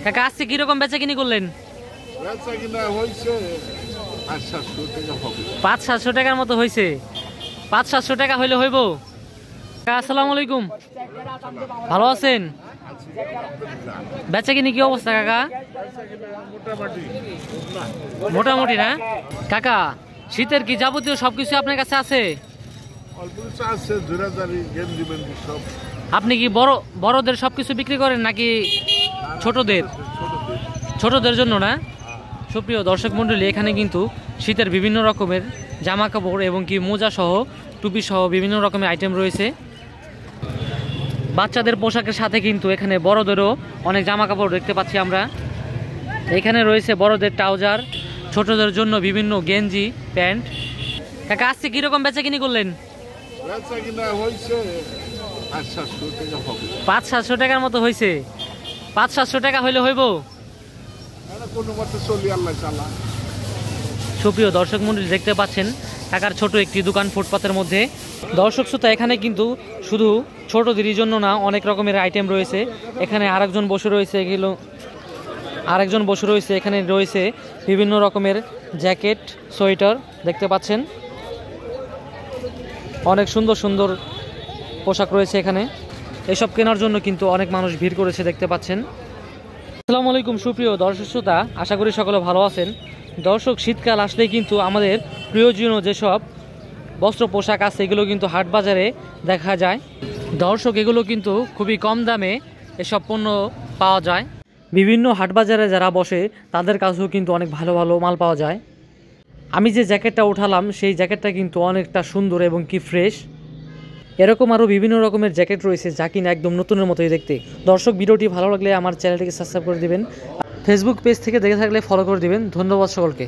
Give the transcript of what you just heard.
কাকা আজকে কিরকম বেচা কিনি করলেন? বেচা কিনা হয়েছে 500-700 টাকা হবে। 500-700 টাকার মতো হয়েছে। 500-700 টাকা হইলে হইব। কাকা আসসালামু আলাইকুম, ভালো আছেন? বেচা কিনি কি অবস্থা কাকা? মোটামুটি না কাকা? শীতের কি যাবতীয় সবকিছু আপনার কাছে আছে? আপনি কি বড়দের সবকিছু বিক্রি করেন নাকি ছোটদের জন্য না? সুপ্রিয় দর্শক মন্ডলী, এখানে কিন্তু শীতের বিভিন্ন রকমের জামা কাপড় এবং কি মোজা সহ টুপি সহ বিভিন্ন রকমের আইটেম রয়েছে। বাচ্চাদের পোশাকের সাথে কিন্তু এখানে বড়দেরও অনেক জামা কাপড় দেখতে পাচ্ছি আমরা। এখানে রয়েছে বড়দের ট্রাউজার, ছোটদের জন্য বিভিন্ন গেঞ্জি, প্যান্ট। কাকা আজকে কিরকম বেচা কিনি করলেন? 500-700 টাকার মতো হয়েছে। 500-700 টাকা হইলে হইব। সুপ্রিয় দর্শক মন্ডলী, দেখতে পাচ্ছেন কাকার ছোট একটি দোকান ফুটপাতের মধ্যে। দর্শক শ্রোতা, এখানে কিন্তু শুধু ছোটদেরই জন্য না, অনেক রকমের আইটেম রয়েছে। এখানে আরেকজন বসে রয়েছে এখানে রয়েছে বিভিন্ন রকমের জ্যাকেট, সোয়েটার দেখতে পাচ্ছেন। অনেক সুন্দর সুন্দর পোশাক রয়েছে এখানে। এসব কেনার জন্য কিন্তু অনেক মানুষ ভিড় করেছে দেখতে পাচ্ছেন। আসসালামু আলাইকুম সুপ্রিয় দর্শক শ্রোতা, আশা করি সকলে ভালো আছেন। দর্শক, শীতকাল আসলেই কিন্তু আমাদের প্রয়োজনীয় যেসব বস্ত্র পোশাক আছে এগুলো কিন্তু হাট বাজারে দেখা যায়। দর্শক, এগুলো কিন্তু খুবই কম দামে এসব পণ্য পাওয়া যায়। বিভিন্ন হাট বাজারে যারা বসে তাদের কাছেও কিন্তু অনেক ভালো ভালো মাল পাওয়া যায়। আমি যে জ্যাকেটটা উঠালাম সেই জ্যাকেটটা কিন্তু অনেকটা সুন্দর এবং কি ফ্রেশ। এরকম আরও বিভিন্ন রকমের জ্যাকেট রয়েছে যা কিনা একদম নতুনের মতোই দেখতে। দর্শক, ভিডিওটি ভালো লাগলে আমার চ্যানেলটিকে সাবস্ক্রাইব করে দিবেন। ফেসবুক পেজ থেকে দেখে থাকলে ফলো করে দিবেন। ধন্যবাদ সকলকে।